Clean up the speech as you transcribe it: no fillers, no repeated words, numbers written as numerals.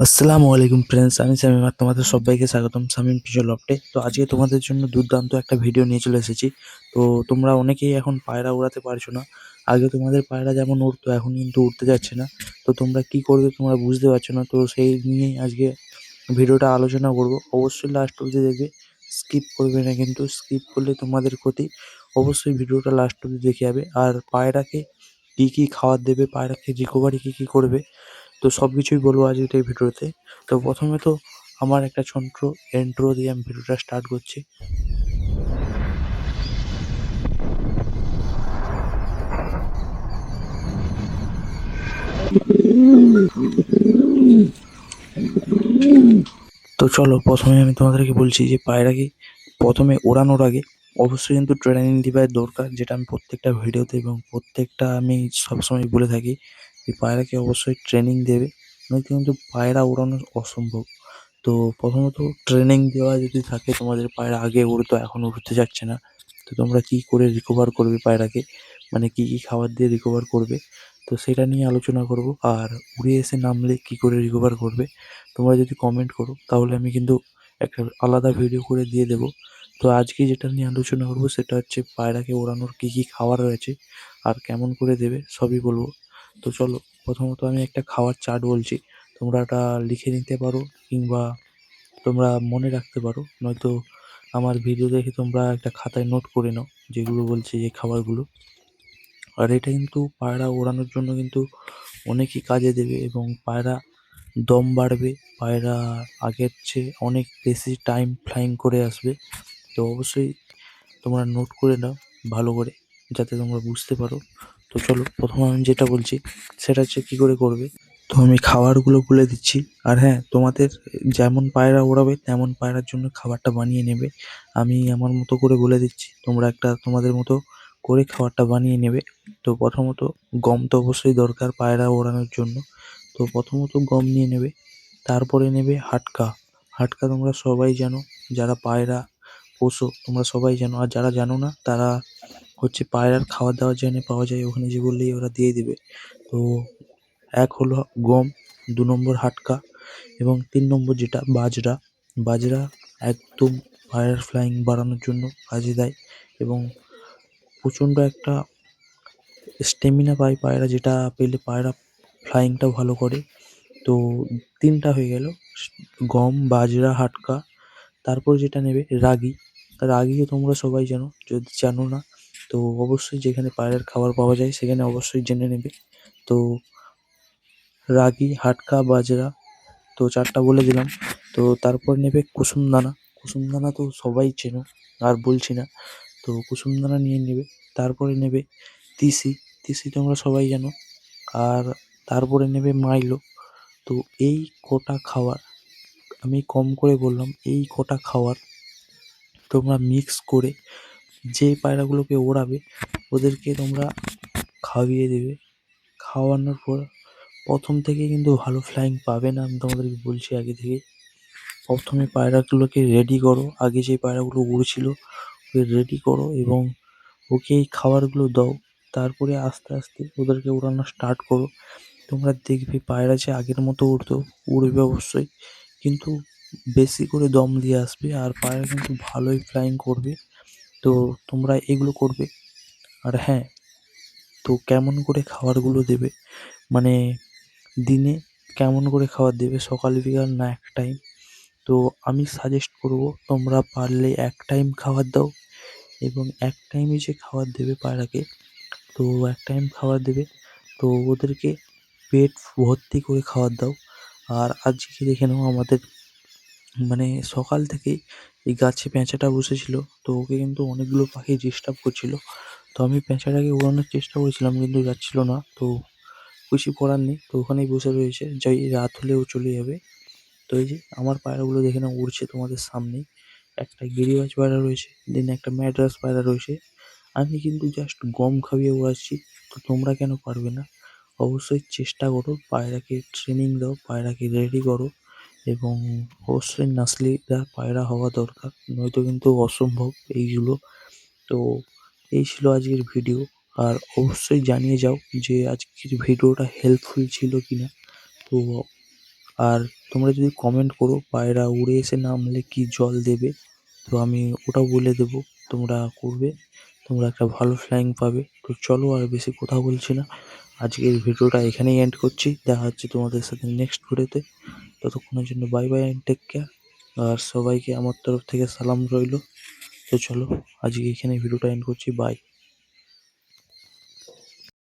আসসালামু আলাইকুম ফ্রেন্ডস, আমি শামীম আর তোমাদের সবাইকে স্বাগতম শামীম ফিশার লফটে। তো আজকে তোমাদের জন্য দুর্দান্ত একটা ভিডিও নিয়ে চলে এসেছি। তো তোমরা অনেকেই এখন পায়রা উড়াতে পারছো না। আগে তোমাদের পায়রা যেমন উড়তো এখন কিন্তু উড়তে যাচ্ছে না। তো তোমরা কি করবে তোমরা বুঝতে পারছো না। তো সেই নিয়েই আজকে ভিডিওটা আলোচনা করব। অবশ্যই লাস্ট অবধি দেখবে, স্কিপ করবে না, কিন্তু স্কিপ করলে তোমাদের ক্ষতি। অবশ্যই ভিডিওটা লাস্ট অবধি দেখে যাবে। আর পায়রাকে কি কি খাবার দেবে, পায়রাকে রিকভারি কি কি করবে, তো সবকিছুই বলবো আজকের এই ভিডিওতে। তো প্রথমে তো আমার একটা ছোট্ট ইন্ট্রো দিয়ে আমি ভিডিওটা স্টার্ট করছি। তো চলো, প্রথমে আমি তোমাদেরকে বলছি যে পায়রাকে প্রথমে ওড়ানোর আগে অবশ্যই কিন্তু ট্রেনিং দেওয়ার দরকার, যেটা আমি প্রত্যেকটা ভিডিওতে এবং প্রত্যেকটা আমি সবসময় বলে থাকি যে পায়রাকে অবশ্যই ট্রেনিং দেবে, নয়তো কিন্তু পায়রা ওড়ানো অসম্ভব। তো প্রথমত ট্রেনিং দেওয়া যদি থাকে, তোমাদের পায়রা আগে উড়তো এখন উড়তে যাচ্ছে না, তো তোমরা কি করে রিকভার করবে পায়রাকে, মানে কি কি খাবার দিয়ে রিকভার করবে, তো সেটা নিয়ে আলোচনা করব। আর উড়ে এসে নামলে কি করে রিকভার করবে, তোমরা যদি কমেন্ট করো তাহলে আমি কিন্তু একটা আলাদা ভিডিও করে দিয়ে দেবো। তো আজকে যেটা নিয়ে আলোচনা করবো সেটা হচ্ছে পায়রাকে ওড়ানোর কি কি খাবার রয়েছে আর কেমন করে দেবে সবই বলবো। তো চলো, প্রথমত আমি একটা খাওয়ার চার্ট বলছি, তোমরা এটা লিখে নিতে পারো কিংবা তোমরা মনে রাখতে পারো, নয়তো আমার ভিডিও দেখে তোমরা একটা খাতায় নোট করে নাও যেগুলো বলছে যে খাবারগুলো। আর এটা কিন্তু পায়রা ওড়ানোর জন্য কিন্তু অনেকই কাজে দেবে এবং পায়রা দম বাড়বে, পায়রা আগের চেয়ে অনেক বেশি টাইম ফ্লাইং করে আসবে। তো অবশ্যই তোমরা নোট করে নাও ভালো করে, যাতে তোমরা বুঝতে পারো। তো চলো, প্রথমে আমি যেটা বলছি সেটা হচ্ছে কী করে করবে। তো আমি খাবারগুলো বলে দিচ্ছি। আর হ্যাঁ, তোমাদের যেমন পায়রা ওড়াবে তেমন পায়রার জন্য খাবারটা বানিয়ে নেবে। আমি আমার মতো করে বলে দিচ্ছি, তোমরা একটা তোমাদের মতো করে খাবারটা বানিয়ে নেবে। তো প্রথমত গম তো অবশ্যই দরকার পায়রা ওড়ানোর জন্য। তো প্রথমত গম নিয়ে নেবে, তারপরে নেবে হাটকা। হাটকা তোমরা সবাই জানো, যারা পায়রা পোষো তোমরা সবাই জানো, আর যারা জানো না তারা হচ্ছে পায়রার খাবার দাবার যেখানে পাওয়া যায় ওখানে যে বললেই ওরা দিয়ে দিবে। তো এক হলো গম, ২ নম্বর হাটকা এবং ৩ নম্বর যেটা বাজরা। বাজরা একদম পায়রার ফ্লাইং বাড়ানোর জন্য কাজে দেয় এবং প্রচণ্ড একটা স্ট্যামিনা পায় পায়রা, যেটা পেলে পায়রা ফ্লাইংটা ভালো করে। তো ৩টা হয়ে গেল, গম, বাজরা, হাটকা। তারপর যেটা নেবে রাগি। রাগিও তোমরা সবাই জানো, যদি জানো না তো অবশ্যই যেখানে পায়রার খাবার পাওয়া যায় সেখানে অবশ্যই জেনে নেবে। তো রাগি, হাটকা, বাজরা, তো ৪টা বলে দিলাম। তো তারপর নেবে কুসুমদানা। কুসুমদানা তো সবাই চেনো, আর বলছি না। তো কুসুমদানা নিয়ে নেবে। তারপরে নেবে তিসি। তিসি তোমরা সবাই জানো। আর তারপরে নেবে মাইলো। তো এই কটা খাবার, আমি কম করে বললাম, এই কটা খাবার তোমরা মিক্স করে যে পায়রাগুলোকে ওড়াবে ওদেরকে তোমরা খাইয়ে দেবে। খাওয়ানোর পর প্রথম থেকে কিন্তু ভালো ফ্লাইং পাবে না, আমি তোমাদেরকে বলছি আগে থেকে। প্রথমে পায়রাগুলোকে রেডি করো, আগে যে পায়রাগুলো উড়ছিল ওকে রেডি করো এবং ওকে এই খাবারগুলো দাও। তারপরে আস্তে আস্তে ওদেরকে ওড়ানো স্টার্ট করো। তোমরা দেখবে পায়রা যে আগের মতো উড়তো, উড়বে অবশ্যই, কিন্তু বেশি করে দম দিয়ে আসবে আর পায়রা কিন্তু ভালোই ফ্লাইং করবে। তো তোমরা এগুলো করবে। আর হ্যাঁ, তো কেমন করে খাবারগুলো দেবে, মানে দিনে কেমন করে খাবার দেবে, সকাল বিকাল না এক টাইম। তো আমি সাজেস্ট করব তোমরা পারলে এক টাইম খাবার দাও এবং এক টাইমে যে খাবার দেবে পায়রাকে, তো এক টাইম খাবার দেবে। তো ওদেরকে পেট ভর্তি করে খাবার দাও। আর আজকে দেখে নাও আমাদের মানে সকাল থেকেই এই গাছে পেঁচাটা বসেছিল, তো ওকে কিন্তু অনেকগুলো পাখি ডিস্টার্ব করছিল। তো আমি পেঁচাটাকে উড়ানোর চেষ্টা করেছিলাম কিন্তু যাচ্ছিল না। তো কিছু করার নেই, তো ওখানেই বসে রয়েছে, যাই রাত হলেও চলে যাবে। তো এই যে আমার পায়রাগুলো দেখে নাও উড়ছে তোমাদের সামনেই। একটা গিরিবাজ পায়রা রয়েছে, দেন একটা ম্যাড্রাস পায়রা রয়েছে। আমি কিন্তু জাস্ট গম খাইয়ে উড়াচ্ছি। তো তোমরা কেন পারবে না? অবশ্যই চেষ্টা করো, পায়রাকে ট্রেনিং দাও, পায়রাকে রেডি করো এবং অবশ্যই নাসিলীদার পায়রা হওয়া দরকার, নয়তো কিন্তু অসম্ভব এইগুলো। তো এই ছিল আজকের ভিডিও। আর অবশ্যই জানিয়ে যাও যে আজকের ভিডিওটা হেল্পফুল ছিল কিনা। তো আর তোমরা যদি কমেন্ট করো পায়রা উড়ে এসে নামলে কি জল দেবে, তো আমি ওটাও বলে দেবো, তোমরা করবে, তোমরা একটা ভালো ফ্লাইং পাবে। তো চলো আর বেশি কথা বলছি না, আজকের ভিডিওটা এখানেই এন্ড করছি। দেখা হচ্ছে তোমাদের সাথে নেক্সট ভিডিওতে। ততক্ষণের জন্য bye bye and take care. আর সবাইকে আমার তরফ থেকে সালাম রইলো। তো চলো আজকে এখানে ভিডিওটা এন্ড করছি, বাই।